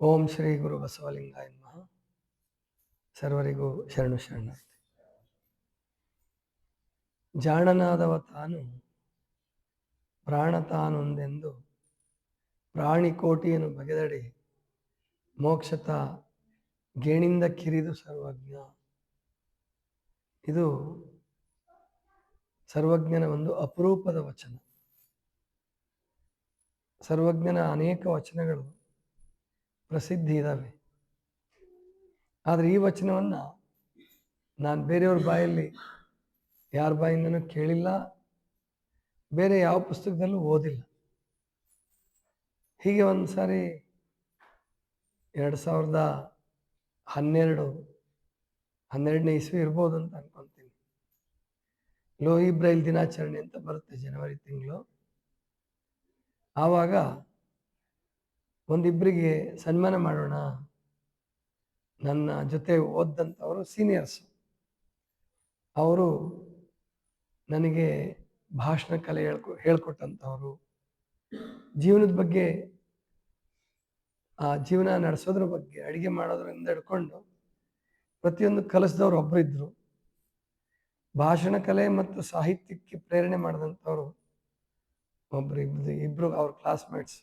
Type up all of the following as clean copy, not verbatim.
ಓಂ ಶ್ರೀ ಗುರು ಬಸವಲಿಂಗಾಯ ನಮಃ. ಸರ್ವರಿಗೂ ಶರಣು ಶರಣಾರ್ಥಿ. ಜಾಣನಾದವ ತಾನು ಪ್ರಾಣ ತಾನೊಂದೆಂದು ಪ್ರಾಣಿಕೋಟಿಯನ್ನು ಬಗೆದಡಿ ಮೋಕ್ಷತ ಗೇಣಿಂದ ಕಿರಿದು ಸರ್ವಜ್ಞ. ಇದು ಸರ್ವಜ್ಞನ ಒಂದು ಅಪರೂಪದ ವಚನ. ಸರ್ವಜ್ಞನ ಅನೇಕ ವಚನಗಳು ಪ್ರಸಿದ್ಧಿ ಇದ್ದಾವೆ. ಆದರೆ ಈ ವಚನವನ್ನು ನಾನು ಬೇರೆಯವ್ರ ಬಾಯಲ್ಲಿ ಯಾರ ಬಾಯಿಂದನೂ ಕೇಳಿಲ್ಲ, ಬೇರೆ ಯಾವ ಪುಸ್ತಕದಲ್ಲೂ ಓದಿಲ್ಲ. ಹೀಗೆ ಒಂದು ಸಾರಿ 2012ನೇ ಇಸ್ವಿ ಇರ್ಬೋದು ಅಂತ ಅನ್ಕೊತೀನಿ. ಲೋಹಿ ಬ್ರೈಲ್ ದಿನಾಚರಣೆ ಅಂತ ಬರುತ್ತೆ ಜನವರಿ ತಿಂಗಳು. ಆವಾಗ ಒಂದಿಬ್ಬರಿಗೆ ಸನ್ಮಾನ ಮಾಡೋಣ. ನನ್ನ ಜೊತೆ ಓದಂಥವರು ಸೀನಿಯರ್ಸು. ಅವರು ನನಗೆ ಭಾಷಣ ಕಲೆ ಹೇಳ್ಕೊಟ್ಟಂಥವ್ರು, ಜೀವನದ ಬಗ್ಗೆ, ಆ ಜೀವನ ನಡೆಸೋದ್ರ ಬಗ್ಗೆ, ಅಡುಗೆ ಮಾಡೋದ್ರಿಂದ ಹಿಡ್ಕೊಂಡು ಪ್ರತಿಯೊಂದು ಕಲಿಸಿದವ್ರು ಒಬ್ಬರು ಇದ್ದರು. ಭಾಷಣ ಕಲೆ ಮತ್ತು ಸಾಹಿತ್ಯಕ್ಕೆ ಪ್ರೇರಣೆ ಮಾಡಿದಂಥವ್ರು ಇಬ್ಬರು ಅವ್ರ ಕ್ಲಾಸ್ಮೇಟ್ಸ್.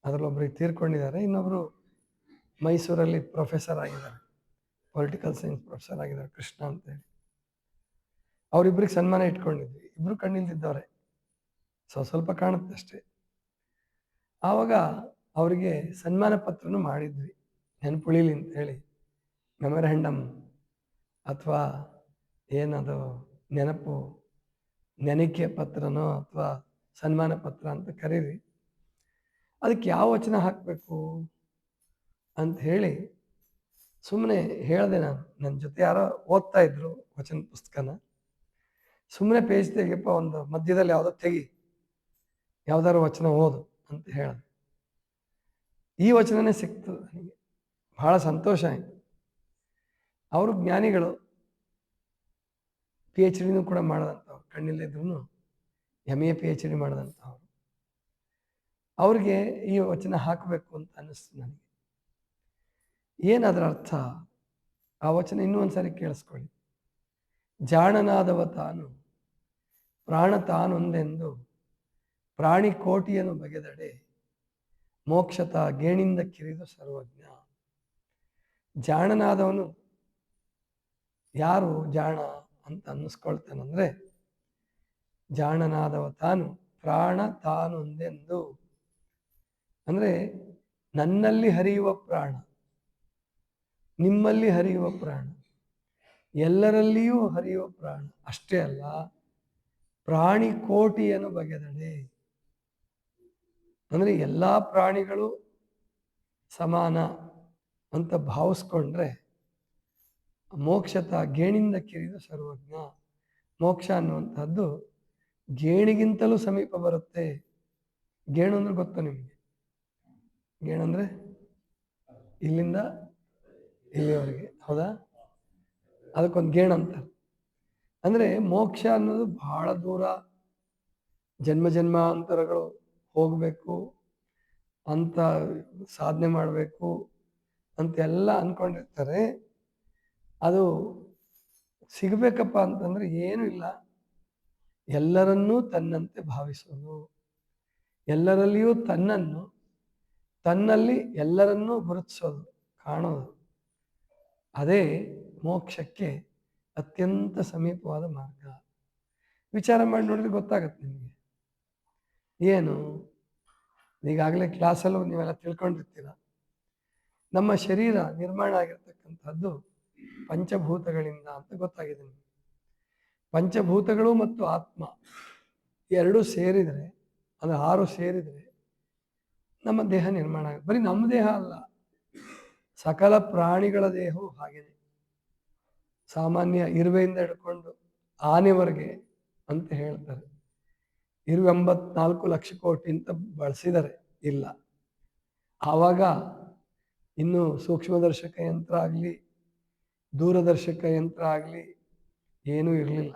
ಅದರಲ್ಲಿ ಒಬ್ಬರಿಗೆ ತೀರ್ಕೊಂಡಿದ್ದಾರೆ, ಇನ್ನೊಬ್ಬರು ಮೈಸೂರಲ್ಲಿ ಪ್ರೊಫೆಸರ್ ಆಗಿದ್ದಾರೆ, ಪೊಲಿಟಿಕಲ್ ಸೈನ್ಸ್ ಪ್ರೊಫೆಸರ್ ಆಗಿದ್ದಾರೆ, ಕೃಷ್ಣ ಅಂತೇಳಿ. ಅವರಿಬ್ಬರಿಗೆ ಸನ್ಮಾನ ಇಟ್ಕೊಂಡಿದ್ವಿ. ಇಬ್ಬರು ಕಣ್ಣಿಲ್ದಿದ್ದವ್ರೆ, ಸ್ವಲ್ಪ ಕಾಣುತ್ತೆ ಅಷ್ಟೇ. ಆವಾಗ ಅವರಿಗೆ ಸನ್ಮಾನ ಪತ್ರನೂ ಮಾಡಿದ್ವಿ, ನೆನಪುಳಿಲಿ ಅಂತ ಹೇಳಿ. ಮೆಮೊರಾಂಡಮ್ ಅಥವಾ ಏನದು ನೆನಕೆ ಪತ್ರನೋ ಅಥವಾ ಸನ್ಮಾನ ಪತ್ರ ಅಂತ ಕರೀರಿ. ಅದಕ್ಕೆ ಯಾವ ವಚನ ಹಾಕಬೇಕು ಅಂತ ಹೇಳಿ ಸುಮ್ಮನೆ ಹೇಳಿದೆ. ನನ್ನ ಜೊತೆ ಯಾರೋ ಓದ್ತಾ ಇದ್ರು ವಚನ ಪುಸ್ತಕನ. ಸುಮ್ಮನೆ ಪೇಜ್ ತೆಗಿಯಪ್ಪ, ಒಂದು ಮಧ್ಯದಲ್ಲಿ ಯಾವುದೋ ತೆಗಿ, ಯಾವ್ದಾದ್ರು ವಚನ ಓದು ಅಂತ ಹೇಳಿದೆ. ಈ ವಚನನೇ ಸಿಕ್ತು ನನಗೆ. ಬಹಳ ಸಂತೋಷ ಆಯಿತು. ಅವರು ಜ್ಞಾನಿಗಳು, PhD ಕೂಡ ಮಾಡಿದಂಥವ್ರು, ಕಣ್ಣಿಲ್ಲದಿದ್ರು MA PhD ಮಾಡಿದಂಥವ್ರು. ಅವ್ರಿಗೆ ಈ ವಚನ ಹಾಕಬೇಕು ಅಂತ ಅನ್ನಿಸ್ತು ನನಗೆ. ಏನದರ ಅರ್ಥ? ಆ ವಚನ ಇನ್ನೂ ಒಂದ್ಸರಿ ಕೇಳಿಸ್ಕೊಳ್ಳಿ. ಜಾಣನಾದವ ತಾನು ಪ್ರಾಣ ತಾನೊಂದೆಂದು ಪ್ರಾಣಿ ಕೋಟಿಯನ್ನು ಬಗೆದಡೆ ಮೋಕ್ಷತ ಗೇಣಿಂದ ಕಿರಿದು ಸರ್ವಜ್ಞ. ಜಾಣನಾದವನು ಯಾರು ಜಾಣ ಅಂತ ಅನ್ನಿಸ್ಕೊಳ್ತಾನಂದ್ರೆ, ಜಾಣನಾದವ ತಾನು ಪ್ರಾಣ ತಾನೊಂದೆಂದು ಅಂದರೆ ನನ್ನಲ್ಲಿ ಹರಿಯುವ ಪ್ರಾಣ, ನಿಮ್ಮಲ್ಲಿ ಹರಿಯುವ ಪ್ರಾಣ, ಎಲ್ಲರಲ್ಲಿಯೂ ಹರಿಯುವ ಪ್ರಾಣ ಅಷ್ಟೇ ಅಲ್ಲ, ಪ್ರಾಣಿ ಕೋಟಿಯನ್ನು ಬಗೆದಡೆ ಅಂದರೆ ಎಲ್ಲ ಪ್ರಾಣಿಗಳು ಸಮಾನ ಅಂತ ಭಾವಿಸ್ಕೊಂಡ್ರೆ ಮೋಕ್ಷತ ಗೇಣಿಂದ ಕಿರಿದು ಸರ್ವಜ್ಞ. ಮೋಕ್ಷ ಅನ್ನುವಂಥದ್ದು ಗೇಣಿಗಿಂತಲೂ ಸಮೀಪ ಬರುತ್ತೆ. ಗೇಣು ಅಂದ್ರೆ ಗೊತ್ತು ನಿಮಗೆ? ಗೇಣಂದ್ರೆ ಇಲ್ಲಿಂದ ಇಲ್ಲಿವರೆಗೆ, ಹೌದಾ? ಅದಕ್ಕೊಂದು ಗೇಣು ಅಂತ. ಅಂದರೆ ಮೋಕ್ಷ ಅನ್ನೋದು ಬಹಳ ದೂರ, ಜನ್ಮ ಜನ್ಮಾಂತರಗಳು ಹೋಗಬೇಕು ಅಂತ, ಸಾಧನೆ ಮಾಡಬೇಕು ಅಂತೆಲ್ಲ ಅಂದ್ಕೊಂಡಿರ್ತಾರೆ. ಅದು ಸಿಗಬೇಕಪ್ಪ ಅಂತಂದರೆ ಏನೂ ಇಲ್ಲ, ಎಲ್ಲರನ್ನೂ ತನ್ನಂತೆ ಭಾವಿಸೋದು, ಎಲ್ಲರಲ್ಲಿಯೂ ತನ್ನನ್ನು, ತನ್ನಲ್ಲಿ ಎಲ್ಲರನ್ನೂ ಗುರುತಿಸೋದು, ಕಾಣೋದು. ಅದೇ ಮೋಕ್ಷಕ್ಕೆ ಅತ್ಯಂತ ಸಮೀಪವಾದ ಮಾರ್ಗ. ವಿಚಾರ ಮಾಡಿ ನೋಡಿದ್ರೆ ಗೊತ್ತಾಗತ್ತೆ ನಿಮಗೆ. ಏನು? ಈಗಾಗಲೇ ಕ್ಲಾಸಲ್ಲೂ ನೀವೆಲ್ಲ ತಿಳ್ಕೊಂಡಿರ್ತೀರ. ನಮ್ಮ ಶರೀರ ನಿರ್ಮಾಣ ಆಗಿರ್ತಕ್ಕಂಥದ್ದು ಪಂಚಭೂತಗಳಿಂದ ಅಂತ ಗೊತ್ತಾಗಿದೆ ನಿಮಗೆ. ಪಂಚಭೂತಗಳು ಮತ್ತು ಆತ್ಮ ಎರಡೂ ಸೇರಿದರೆ, ಅದು 6 ಸೇರಿದರೆ ನಮ್ಮ ದೇಹ ನಿರ್ಮಾಣ ಆಗುತ್ತೆ. ಬರೀ ನಮ್ಮ ದೇಹ ಅಲ್ಲ, ಸಕಲ ಪ್ರಾಣಿಗಳ ದೇಹವು ಹಾಗೇನೆ. ಸಾಮಾನ್ಯ ಇರುವೆಯಿಂದ ಹಿಡ್ಕೊಂಡು ಆನೆವರೆಗೆ ಅಂತ ಹೇಳ್ತಾರೆ. ಇರುವೆ 84 ಲಕ್ಷ ಕೋಟಿ ಅಂತ ಬಳಸಿದರೆ ಇಲ್ಲ. ಆವಾಗ ಇನ್ನು ಸೂಕ್ಷ್ಮದರ್ಶಕ ಯಂತ್ರ ಆಗಲಿ, ದೂರದರ್ಶಕ ಯಂತ್ರ ಆಗಲಿ ಏನೂ ಇರಲಿಲ್ಲ.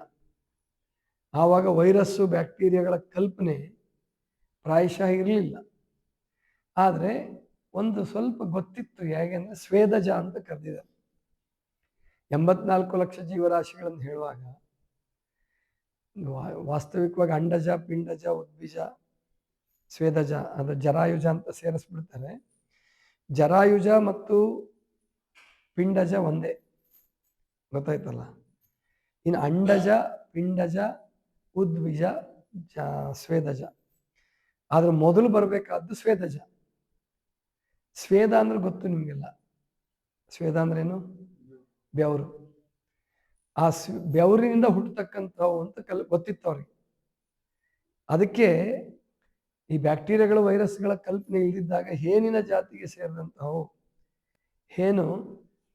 ಆವಾಗ ವೈರಸ್ಸು ಬ್ಯಾಕ್ಟೀರಿಯಾಗಳ ಕಲ್ಪನೆ ಪ್ರಾಯಶಃ ಇರಲಿಲ್ಲ. ಆದರೆ ಒಂದು ಸ್ವಲ್ಪ ಗೊತ್ತಿತ್ತು, ಹೇಗೆ ಅಂದರೆ ಸ್ವೇದಜ ಅಂತ ಕರೆದಿದ್ದಾರೆ. 84 ಲಕ್ಷ ಜೀವರಾಶಿಗಳನ್ನು ಹೇಳುವಾಗ ವಾಸ್ತವಿಕವಾಗಿ ಅಂಡಜ, ಪಿಂಡಜ, ಉದ್ಬೀಜ, ಸ್ವೇದಜ, ಅದು ಜರಾಯುಜ ಅಂತ ಸೇರಿಸ್ಬಿಡ್ತಾರೆ. ಜರಾಯುಜ ಮತ್ತು ಪಿಂಡಜ ಒಂದೇ, ಗೊತ್ತಾಯ್ತಲ್ಲ. ಇನ್ನು ಅಂಡಜ, ಪಿಂಡಜ, ಉದ್ಬೀಜ, ಸ್ವೇದಜ. ಆದ್ರೆ ಮೊದಲು ಬರಬೇಕಾದ್ದು ಸ್ವೇದಜ. ಸ್ವೇದ ಅಂದ್ರೆ ಗೊತ್ತು ನಿಮಗೆಲ್ಲ. ಸ್ವೇದ ಅಂದ್ರೇನು? ಬೆವರು. ಆ ಬೆವರಿನಿಂದ ಹುಟ್ಟತಕ್ಕಂಥವು ಅಂತ ಗೊತ್ತಿತ್ತು ಅವ್ರಿಗೆ. ಅದಕ್ಕೆ ಈ ಬ್ಯಾಕ್ಟೀರಿಯಾಗಳು, ವೈರಸ್ಗಳ ಕಲ್ಪನೆ ಇಲ್ದಿದ್ದಾಗ ಹೇನಿನ ಜಾತಿಗೆ ಸೇರಿದಂಥವು. ಹೇನು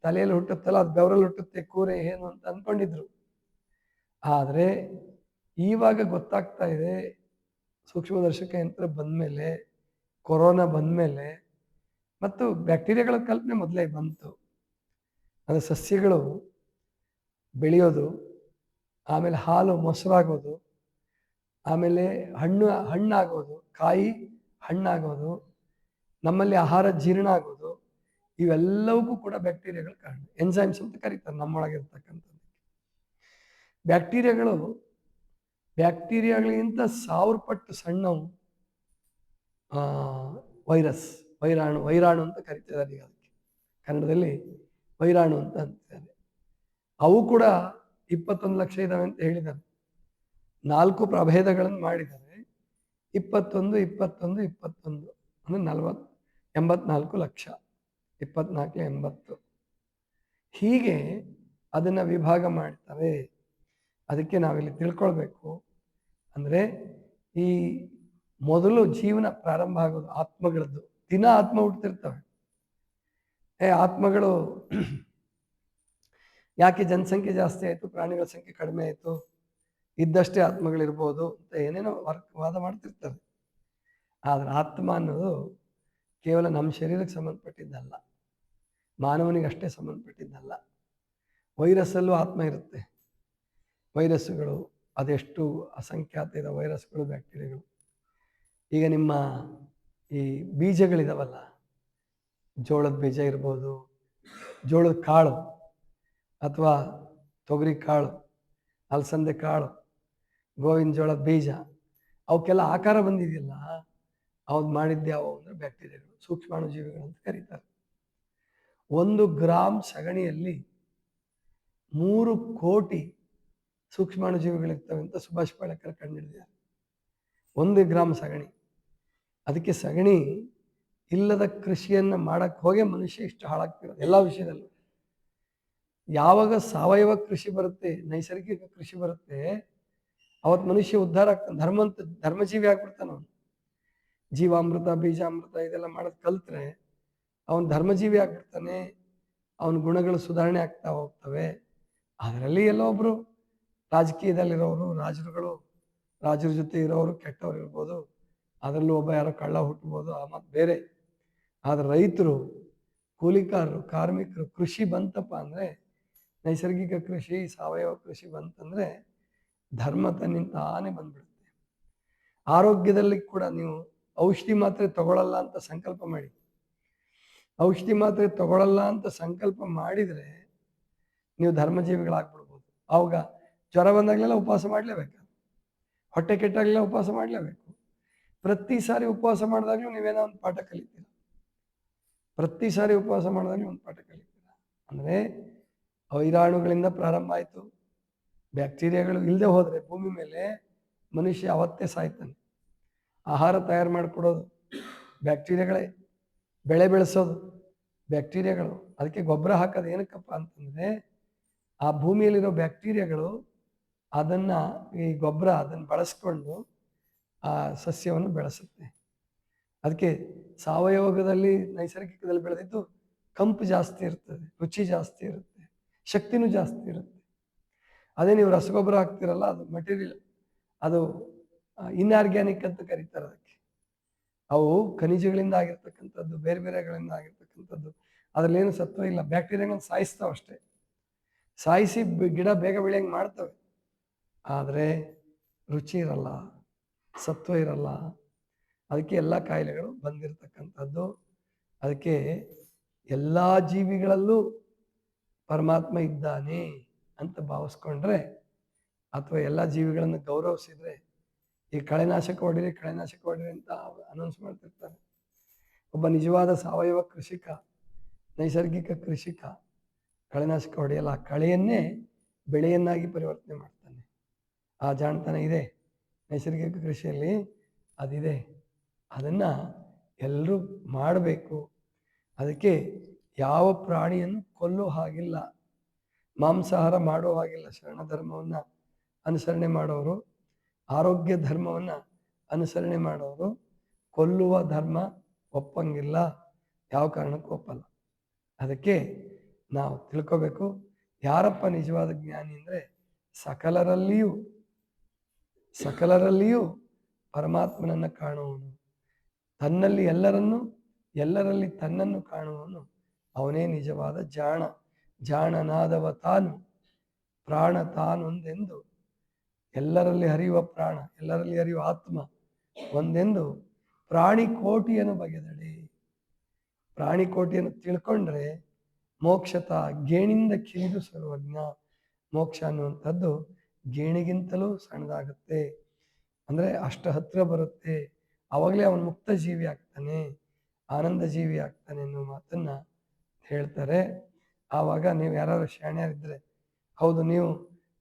ತಲೆಯಲ್ಲಿ ಹುಟ್ಟುತ್ತಲ್ಲ, ಅದು ಬೆವರಲ್ಲಿ ಹುಟ್ಟುತ್ತೆ, ಕೂರೆ ಹೇನು ಅಂತ ಅಂದ್ಕೊಂಡಿದ್ರು. ಆದರೆ ಇವಾಗ ಗೊತ್ತಾಗ್ತಾ ಇದೆ, ಸೂಕ್ಷ್ಮದರ್ಶಕ ಯಂತ್ರ ಬಂದಮೇಲೆ, ಕೊರೋನಾ ಬಂದಮೇಲೆ, ಮತ್ತು ಬ್ಯಾಕ್ಟೀರಿಯಾಗಳ ಕಲ್ಪನೆ ಮೊದಲೇ ಬಂತು. ಅದು ಸಸ್ಯಗಳು ಬೆಳೆಯೋದು, ಆಮೇಲೆ ಹಾಲು ಮೊಸರಾಗೋದು, ಆಮೇಲೆ ಹಣ್ಣಾಗೋದು, ಕಾಯಿ ಹಣ್ಣಾಗೋದು, ನಮ್ಮಲ್ಲಿ ಆಹಾರ ಜೀರ್ಣ ಆಗೋದು, ಇವೆಲ್ಲವಕ್ಕೂ ಕೂಡ ಬ್ಯಾಕ್ಟೀರಿಯಾಗಳು ಕಾರಣ. ಎನ್ಸೈಮ್ಸ್ ಅಂತ ಕರೀತಾರೆ ನಮ್ಮೊಳಗಿರ್ತಕ್ಕಂಥದ್ದು. ಬ್ಯಾಕ್ಟೀರಿಯಾಗಳಿಗಿಂತ 1000 ಪಟ್ಟು ಸಣ್ಣವು ವೈರಾಣು ಅಂತ ಕರೀತಿದ್ದಾರೆ. ಈಗ ಅದಕ್ಕೆ ಕನ್ನಡದಲ್ಲಿ ವೈರಾಣು ಅಂತ ಅಂತಿದ್ದಾರೆ. ಅವು ಕೂಡ 21 ಲಕ್ಷ ಇದಾವೆ ಅಂತ ಹೇಳಿದ್ದಾರೆ. 4 ಪ್ರಭೇದಗಳನ್ನು ಮಾಡಿದ್ದಾರೆ. 21, 21, 21 ಅಂದರೆ 84 ಲಕ್ಷ. 24, 80 ಹೀಗೆ ಅದನ್ನು ವಿಭಾಗ ಮಾಡ್ತಾರೆ. ಅದಕ್ಕೆ ನಾವಿಲ್ಲಿ ತಿಳ್ಕೊಳ್ಬೇಕು ಅಂದರೆ, ಈ ಮೊದಲು ಜೀವನ ಪ್ರಾರಂಭ ಆಗೋದು ಆತ್ಮಗಳದ್ದು. ದಿನ ಆತ್ಮ ಹುಡ್ತಿರ್ತವೆ. ಆತ್ಮಗಳು ಯಾಕೆ ಜನಸಂಖ್ಯೆ ಜಾಸ್ತಿ ಆಯಿತು, ಪ್ರಾಣಿಗಳ ಸಂಖ್ಯೆ ಕಡಿಮೆ ಆಯಿತು, ಇದ್ದಷ್ಟೇ ಆತ್ಮಗಳಿರ್ಬೋದು ಅಂತ ಏನೇನೋ ವಾದ ಮಾಡ್ತಿರ್ತಾರೆ. ಆದರೆ ಆತ್ಮ ಅನ್ನೋದು ಕೇವಲ ನಮ್ಮ ಶರೀರಕ್ಕೆ ಸಂಬಂಧಪಟ್ಟಿದ್ದಲ್ಲ, ಮಾನವನಿಗೆ ಅಷ್ಟೇ ಸಂಬಂಧಪಟ್ಟಿದ್ದಲ್ಲ. ವೈರಸ್ಸಲ್ಲೂ ಆತ್ಮ ಇರುತ್ತೆ. ವೈರಸ್ಸುಗಳು ಅದೆಷ್ಟು ಅಸಂಖ್ಯಾತ ಇದೆ ವೈರಸ್ಗಳು, ಬ್ಯಾಕ್ಟೀರಿಯಾಗಳು. ಈಗ ನಿಮ್ಮ ಈ ಬೀಜಗಳಿದಾವಲ್ಲ, ಜೋಳದ ಬೀಜ ಇರ್ಬೋದು, ಜೋಳದ ಕಾಳು ಅಥವಾ ತೊಗರಿ ಕಾಳು, ಅಲಸಂದೆ ಕಾಳು, ಗೋವಿನ ಜೋಳದ ಬೀಜ, ಅವಕ್ಕೆಲ್ಲ ಆಕಾರ ಬಂದಿದೆಯಲ್ಲ, ಅವ್ದು ಮಾಡಿದ್ಯಾವು ಅಂದರೆ ಬ್ಯಾಕ್ಟೀರಿಯಾಗಳು, ಸೂಕ್ಷ್ಮಾಣುಜೀವಿಗಳು ಅಂತ ಕರೀತಾರೆ. 1 ಗ್ರಾಮ್ ಸಗಣಿಯಲ್ಲಿ 3 ಕೋಟಿ ಸೂಕ್ಷ್ಮಾಣುಜೀವಿಗಳಿರ್ತವೆ ಅಂತ ಸುಭಾಷ್ ಪಾಳೇಕರ್ ಕಂಡುಹಿಡಿದಿದ್ದಾರೆ. 1 ಗ್ರಾಮ್ ಸಗಣಿ. ಅದಕ್ಕೆ ಸಗಣಿ ಇಲ್ಲದ ಕೃಷಿಯನ್ನು ಮಾಡಕ್ಕೆ ಹೋಗಿ ಮನುಷ್ಯ ಇಷ್ಟು ಹಾಳಾಗ್ತಿರೋದು ಎಲ್ಲ ವಿಷಯದಲ್ಲೂ. ಯಾವಾಗ ಸಾವಯವ ಕೃಷಿ ಬರುತ್ತೆ, ನೈಸರ್ಗಿಕ ಕೃಷಿ ಬರುತ್ತೆ, ಅವತ್ತು ಮನುಷ್ಯ ಉದ್ಧಾರ ಆಗ್ತಾನೆ, ಧರ್ಮಜೀವಿ ಆಗ್ಬಿಡ್ತಾನೆ. ಅವನು ಜೀವಾಮೃತ, ಬೀಜಾಮೃತ ಇದೆಲ್ಲ ಮಾಡೋದು ಕಲ್ತ್ರೆ ಅವನು ಧರ್ಮಜೀವಿ ಆಗ್ಬಿಡ್ತಾನೆ. ಅವನ ಗುಣಗಳು ಸುಧಾರಣೆ ಆಗ್ತಾ ಹೋಗ್ತವೆ. ಅದರಲ್ಲಿ ಎಲ್ಲೋ ಒಬ್ರು ರಾಜಕೀಯದಲ್ಲಿರೋರು, ರಾಜರ ಜೊತೆ ಇರೋರು ಕೆಟ್ಟವ್ರು ಇರ್ಬೋದು, ಅದರಲ್ಲೂ ಒಬ್ಬ ಯಾರೋ ಕಳ್ಳ ಹುಟ್ಟಬೋದು, ಆ ಮಾತು ಬೇರೆ. ಆದರೆ ರೈತರು, ಕೂಲಿಕಾರರು, ಕಾರ್ಮಿಕರು, ಕೃಷಿ ಬಂತಪ್ಪ ಅಂದರೆ, ನೈಸರ್ಗಿಕ ಕೃಷಿ, ಸಾವಯವ ಕೃಷಿ ಬಂತಂದರೆ ಧರ್ಮ ತನ್ನಿಂತಾನೇ ಬಂದ್ಬಿಡುತ್ತೆ. ಆರೋಗ್ಯದಲ್ಲಿ ಕೂಡ ನೀವು ಔಷಧಿ ಮಾತ್ರೆ ತಗೊಳ್ಳಲ್ಲ ಅಂತ ಸಂಕಲ್ಪ ಮಾಡಿ. ಔಷಧಿ ಮಾತ್ರೆ ತಗೊಳ್ಳಲ್ಲ ಅಂತ ಸಂಕಲ್ಪ ಮಾಡಿದರೆ ನೀವು ಧರ್ಮಜೀವಿಗಳಾಗ್ಬಿಡ್ಬೋದು. ಆವಾಗ ಜ್ವರ ಬಂದಾಗಲೆಲ್ಲ ಉಪವಾಸ ಮಾಡಲೇಬೇಕು, ಹೊಟ್ಟೆ ಕೆಟ್ಟಾಗಲೆಲ್ಲ ಉಪವಾಸ ಮಾಡಲೇಬೇಕು. ಪ್ರತಿ ಸಾರಿ ಉಪವಾಸ ಮಾಡಿದಾಗಲೂ ನೀವೇನೋ ಒಂದು ಪಾಠ ಕಲಿತೀರ. ಪ್ರತಿ ಸಾರಿ ಉಪವಾಸ ಮಾಡಿದಾಗಲೂ ಒಂದು ಪಾಠ ಕಲಿತೀರ. ಅಂದರೆ ವೈರಾಣುಗಳಿಂದ ಪ್ರಾರಂಭ ಆಯಿತು. ಬ್ಯಾಕ್ಟೀರಿಯಾಗಳು ಇಲ್ಲದೆ ಹೋದರೆ ಭೂಮಿ ಮೇಲೆ ಮನುಷ್ಯ ಅವತ್ತೇ ಸಾಯ್ತಾನೆ. ಆಹಾರ ತಯಾರು ಮಾಡಿಕೊಡೋದು ಬ್ಯಾಕ್ಟೀರಿಯಾಗಳೇ, ಬೆಳೆ ಬೆಳೆಸೋದು ಬ್ಯಾಕ್ಟೀರಿಯಾಗಳು. ಅದಕ್ಕೆ ಗೊಬ್ಬರ ಹಾಕೋದು ಏನಕ್ಕಪ್ಪ ಅಂತಂದರೆ, ಆ ಭೂಮಿಯಲ್ಲಿರೋ ಬ್ಯಾಕ್ಟೀರಿಯಾಗಳು ಈ ಗೊಬ್ಬರ ಅದನ್ನು ಬಳಸ್ಕೊಂಡು ಆ ಸಸ್ಯವನ್ನು ಬೆಳೆಸುತ್ತೆ. ಅದಕ್ಕೆ ಸಾವಯವದಲ್ಲಿ, ನೈಸರ್ಗಿಕದಲ್ಲಿ ಬೆಳೆದಿದ್ದು ಕಂಪು ಜಾಸ್ತಿ ಇರ್ತದೆ, ರುಚಿ ಜಾಸ್ತಿ ಇರುತ್ತೆ, ಶಕ್ತಿನೂ ಜಾಸ್ತಿ ಇರುತ್ತೆ. ಅದೇ ನೀವು ರಸಗೊಬ್ಬರ ಹಾಕ್ತಿರಲ್ಲ, ಅದು ಮಟೀರಿಯಲ್, ಅದು ಇನ್ಆರ್ಗ್ಯಾನಿಕ್ ಅಂತ ಕರೀತಾರೆ ಅದಕ್ಕೆ. ಅವು ಖನಿಜಗಳಿಂದ ಆಗಿರ್ತಕ್ಕಂಥದ್ದು, ಬೇರೆ ಬೇರೆಗಳಿಂದ ಆಗಿರ್ತಕ್ಕಂಥದ್ದು. ಅದರಲ್ಲೇನು ಸತ್ವ ಇಲ್ಲ. ಬ್ಯಾಕ್ಟೀರಿಯಾಗಳನ್ನ ಸಾಯಿಸ್ತಾವೆ ಅಷ್ಟೇ, ಸಾಯಿಸಿ ಗಿಡ ಬೇಗ ಬೆಳೆಯಂಗೆ ಮಾಡ್ತವೆ. ಆದರೆ ರುಚಿ ಇರಲ್ಲ, ಸತ್ವ ಇರಲ್ಲ. ಅದಕ್ಕೆ ಎಲ್ಲ ಕಾಯಿಲೆಗಳು ಬಂದಿರತಕ್ಕಂಥದ್ದು. ಅದಕ್ಕೆ ಎಲ್ಲ ಜೀವಿಗಳಲ್ಲೂ ಪರಮಾತ್ಮ ಇದ್ದಾನೆ ಅಂತ ಭಾವಿಸ್ಕೊಂಡ್ರೆ, ಅಥವಾ ಎಲ್ಲ ಜೀವಿಗಳನ್ನು ಗೌರವಿಸಿದ್ರೆ, ಈ ಕಳೆನಾಶಕ ಹೊಡಿರಿ ಕಳೆನಾಶಕ ಹೊಡಿರಿ ಅಂತ ಅನೌನ್ಸ್ ಮಾಡ್ತಿರ್ತಾರೆ. ಒಬ್ಬ ನಿಜವಾದ ಸಾವಯವ ಕೃಷಿಕ, ನೈಸರ್ಗಿಕ ಕೃಷಿಕ ಕಳೆನಾಶಕ ಹೊಡೆಯಲ್ಲ, ಆ ಕಳೆಯನ್ನೇ ಬೆಳೆಯನ್ನಾಗಿ ಪರಿವರ್ತನೆ ಮಾಡ್ತಾನೆ. ಆ ಜಾಣತನ ಇದೆ ನೈಸರ್ಗಿಕ ಕೃಷಿಯಲ್ಲಿ, ಅದಿದೆ. ಅದನ್ನು ಎಲ್ಲರೂ ಮಾಡಬೇಕು. ಅದಕ್ಕೆ ಯಾವ ಪ್ರಾಣಿಯನ್ನು ಕೊಲ್ಲೋ ಹಾಗಿಲ್ಲ, ಮಾಂಸಾಹಾರ ಮಾಡೋ ಹಾಗಿಲ್ಲ. ಶರಣ ಧರ್ಮವನ್ನು ಅನುಸರಣೆ ಮಾಡೋರು, ಆರೋಗ್ಯ ಧರ್ಮವನ್ನು ಅನುಸರಣೆ ಮಾಡೋರು ಕೊಲ್ಲುವ ಧರ್ಮ ಒಪ್ಪಂಗಿಲ್ಲ, ಯಾವ ಕಾರಣಕ್ಕೂ ಒಪ್ಪಲ್ಲ. ಅದಕ್ಕೆ ನಾವು ತಿಳ್ಕೋಬೇಕು, ಯಾರಪ್ಪ ನಿಜವಾದ ಜ್ಞಾನಿ ಅಂದರೆ ಸಕಲರಲ್ಲಿಯೂ ಪರಮಾತ್ಮನನ್ನು ಕಾಣುವವನು, ತನ್ನಲ್ಲಿ ಎಲ್ಲರನ್ನೂ ಎಲ್ಲರಲ್ಲಿ ತನ್ನನ್ನು ಕಾಣುವವನು, ಅವನೇ ನಿಜವಾದ ಜಾಣನಾದವ ತಾನು ಪ್ರಾಣ ತಾನೊಂದೆಂದು, ಎಲ್ಲರಲ್ಲಿ ಹರಿಯುವ ಪ್ರಾಣ, ಎಲ್ಲರಲ್ಲಿ ಹರಿಯುವ ಆತ್ಮ ಒಂದೆಂದು ಪ್ರಾಣಿ ಕೋಟಿಯನ್ನು ಬಗೆದಡೆ. ಪ್ರಾಣಿ ಕೋಟಿಯನ್ನು ತಿಳ್ಕೊಂಡ್ರೆ ಮೋಕ್ಷತ ಗೇಣಿಂದ ಕಿರಿದು ಸರ್ವಜ್ಞ. ಮೋಕ್ಷ ಅನ್ನುವಂಥದ್ದು ಗೇಣಿಗಿಂತಲೂ ಸಣ್ಣದಾಗುತ್ತೆ, ಅಂದರೆ ಅಷ್ಟು ಹತ್ತಿರ ಬರುತ್ತೆ. ಆವಾಗಲೇ ಅವನು ಮುಕ್ತ ಜೀವಿ ಆಗ್ತಾನೆ, ಆನಂದ ಜೀವಿ ಆಗ್ತಾನೆ ಅನ್ನೋ ಮಾತನ್ನು ಹೇಳ್ತಾರೆ. ಆವಾಗ ನೀವು ಯಾರು ಶಾಣ್ಯರಿದ್ದರೆ, ಹೌದು ನೀವು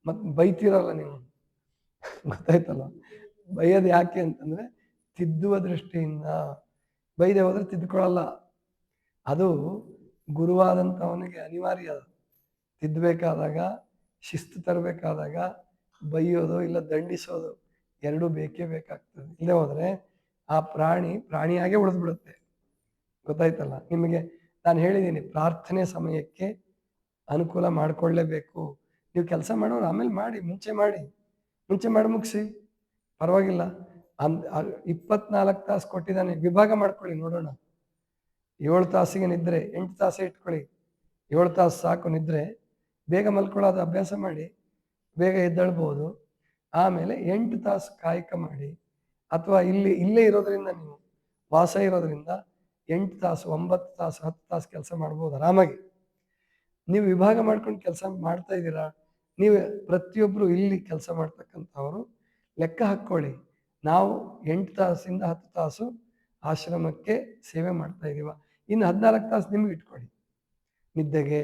ಮತ್ತೆ ಬೈತಿರಲ್ಲ, ನೀವು ಗೊತ್ತಾಯ್ತಲ್ಲ, ಬೈಯೋದು ಯಾಕೆ ಅಂತಂದರೆ ತಿದ್ದುವ ದೃಷ್ಟಿಯಿಂದ. ಬೈದೆ ಹೋದರೆ ತಿದ್ದುಕೊಳ್ಳಲ್ಲ, ಅದು ಗುರುವಾದಂಥವನಿಗೆ ಅನಿವಾರ್ಯ. ಅದು ತಿದ್ದಬೇಕಾದಾಗ, ಶಿಸ್ತು ತರಬೇಕಾದಾಗ ಬೈಯೋದು ಇಲ್ಲ ದಂಡಿಸೋದು ಎರಡೂ ಬೇಕೇ ಬೇಕಾಗ್ತದೆ. ಇಲ್ಲದೆ ಹೋದರೆ ಆ ಪ್ರಾಣಿಯಾಗೆ ಉಳಿದ್ಬಿಡುತ್ತೆ. ಗೊತ್ತಾಯ್ತಲ್ಲ ನಿಮಗೆ, ನಾನು ಹೇಳಿದ್ದೀನಿ, ಪ್ರಾರ್ಥನೆ ಸಮಯಕ್ಕೆ ಅನುಕೂಲ ಮಾಡಿಕೊಳ್ಳೇಬೇಕು. ನೀವು ಕೆಲಸ ಮಾಡೋರು ಆಮೇಲೆ ಮಾಡಿ, ಮುಂಚೆ ಮಾಡಿ ಮುಗಿಸಿ, ಪರವಾಗಿಲ್ಲ. 24 ತಾಸು ಕೊಟ್ಟಿದ್ದಾನೆ, ವಿಭಾಗ ಮಾಡ್ಕೊಳ್ಳಿ ನೋಡೋಣ. 7 ತಾಸಿಗೆ ನಿದ್ರೆ 8 ತಾಸೇ ಇಟ್ಕೊಳ್ಳಿ, 7 ತಾಸು ಸಾಕು ನಿದ್ರೆ. ಬೇಗ ಮಲ್ಕೊಳ್ಳೋದು ಅಭ್ಯಾಸ ಮಾಡಿ, ಬೇಗ ಎದ್ದೇಳ್ಬೋದು. ಆಮೇಲೆ 8 ತಾಸು ಕಾಯಕ ಮಾಡಿ, ಅಥವಾ ಇಲ್ಲೇ ಇರೋದ್ರಿಂದ, ನೀವು ವಾಸ ಇರೋದ್ರಿಂದ 8 ತಾಸು 9 ತಾಸು 10 ತಾಸು ಕೆಲಸ ಮಾಡ್ಬೋದು ಆರಾಮಾಗಿ. ನೀವು ವಿಭಾಗ ಮಾಡ್ಕೊಂಡು ಕೆಲಸ ಮಾಡ್ತಾ ಇದ್ದೀರಾ, ನೀವು ಪ್ರತಿಯೊಬ್ಬರು ಇಲ್ಲಿ ಕೆಲಸ ಮಾಡ್ತಕ್ಕಂಥವರು ಲೆಕ್ಕ ಹಾಕ್ಕೊಳ್ಳಿ. ನಾವು 8 ತಾಸಿಂದ 10 ತಾಸು ಆಶ್ರಮಕ್ಕೆ ಸೇವೆ ಮಾಡ್ತಾ ಇದ್ದೀವ, ಇನ್ನು 14 ತಾಸು ನಿಮ್ಗೆ ಇಟ್ಕೊಳ್ಳಿ, ನಿದ್ದೆಗೆ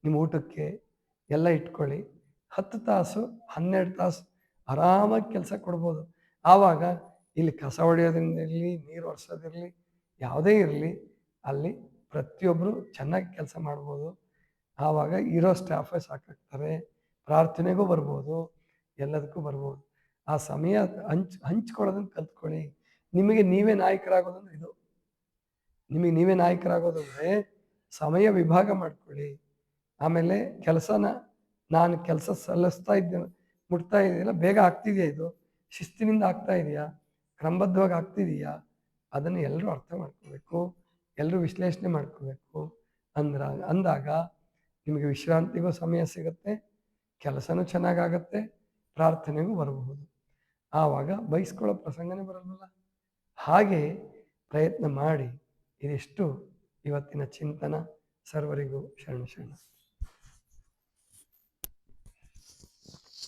ನಿಮ್ಮ ಊಟಕ್ಕೆ ಎಲ್ಲ ಇಟ್ಕೊಳ್ಳಿ. 10 ತಾಸು 12 ತಾಸು ಆರಾಮಾಗಿ ಕೆಲಸ ಕೊಡ್ಬೋದು. ಆವಾಗ ಇಲ್ಲಿ ಕಸ ಹೊಡೆಯೋದ್ರಿಂದ ಇರಲಿ, ನೀರು ಒರೆಸೋದಿರಲಿ, ಯಾವುದೇ ಇರಲಿ, ಅಲ್ಲಿ ಪ್ರತಿಯೊಬ್ಬರು ಚೆನ್ನಾಗಿ ಕೆಲಸ ಮಾಡ್ಬೋದು. ಆವಾಗ ಇರೋ ಸ್ಟಾಫೇ ಸಾಕಾಗ್ತಾರೆ, ಪ್ರಾರ್ಥನೆಗೂ ಬರ್ಬೋದು, ಎಲ್ಲದಕ್ಕೂ ಬರ್ಬೋದು. ಆ ಸಮಯ ಹಂಚ್ಕೊಳ್ಳೋದನ್ನು ಕಲ್ತ್ಕೊಳ್ಳಿ. ನಿಮಗೆ ನೀವೇ ನಾಯಕರಾಗೋದಂದ್ರೆ ಇದು. ನಿಮಗೆ ನೀವೇ ನಾಯಕರಾಗೋದಂದರೆ ಸಮಯ ವಿಭಾಗ ಮಾಡ್ಕೊಳ್ಳಿ. ಆಮೇಲೆ ನಾನು ಕೆಲಸ ಸಲ್ಲಿಸ್ತಾ ಇದ್ದೇನೆ, ಮುಟ್ತಾ ಇದೆಯಲ್ಲ, ಬೇಗ ಆಗ್ತಿದೆಯಾ, ಇದು ಶಿಸ್ತಿನಿಂದ ಆಗ್ತಾ ಇದೆಯಾ, ಕ್ರಮಬದ್ಧವಾಗಿ ಆಗ್ತಿದೆಯಾ, ಅದನ್ನು ಎಲ್ಲರೂ ಅರ್ಥ ಮಾಡ್ಕೋಬೇಕು, ಎಲ್ಲರೂ ವಿಶ್ಲೇಷಣೆ ಮಾಡ್ಕೋಬೇಕು. ಅಂದಾಗ ನಿಮಗೆ ವಿಶ್ರಾಂತಿಗೂ ಸಮಯ ಸಿಗುತ್ತೆ, ಕೆಲಸನೂ ಚೆನ್ನಾಗಾಗತ್ತೆ, ಪ್ರಾರ್ಥನೆಗೂ ಬರಬಹುದು. ಆವಾಗ ಬಯಸ್ಕೊಳ್ಳೋ ಪ್ರಸಂಗನೇ ಬರಲ್ವಲ್ಲ. ಹಾಗೆ ಪ್ರಯತ್ನ ಮಾಡಿ. ಇದಿಷ್ಟು ಇವತ್ತಿನ ಚಿಂತನ. ಸರ್ವರಿಗೂ ಶರಣ.